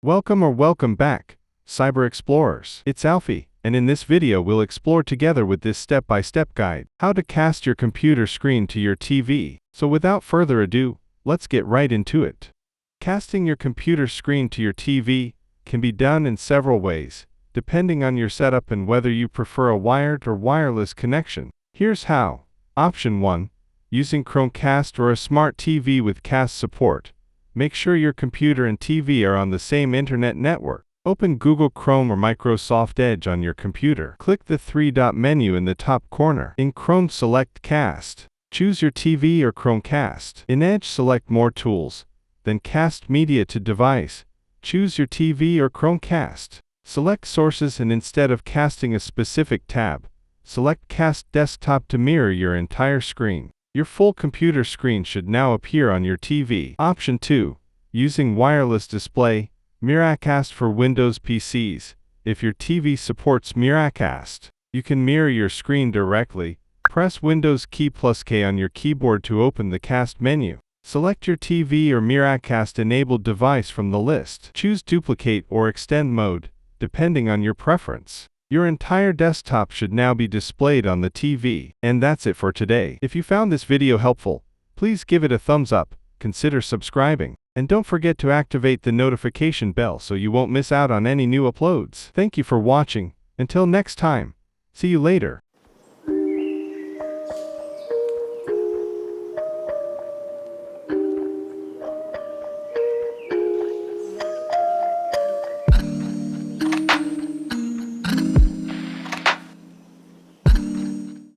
Welcome back, Cyber Explorers. It's Alfie, and in this video we'll explore together with this step-by-step guide, how to cast your computer screen to your TV. So without further ado, let's get right into it. Casting your computer screen to your TV can be done in several ways, depending on your setup and whether you prefer a wired or wireless connection. Here's how. Option 1. Using Chromecast or a smart TV with cast support. Make sure your computer and TV are on the same internet network. Open Google Chrome or Microsoft Edge on your computer. Click the three-dot menu in the top corner. In Chrome, select Cast. Choose your TV or Chromecast. In Edge, select More Tools, then Cast Media to Device. Choose your TV or Chromecast. Select Sources, and instead of casting a specific tab, select Cast Desktop to mirror your entire screen. Your full computer screen should now appear on your TV. Option 2. Using wireless display, Miracast for Windows PCs. If your TV supports Miracast, you can mirror your screen directly. Press Windows key plus K on your keyboard to open the cast menu. Select your TV or Miracast enabled device from the list. Choose Duplicate or Extend mode, depending on your preference. Your entire desktop should now be displayed on the TV. And that's it for today. If you found this video helpful, please give it a thumbs up, consider subscribing, and don't forget to activate the notification bell so you won't miss out on any new uploads. Thank you for watching. Until next time, see you later.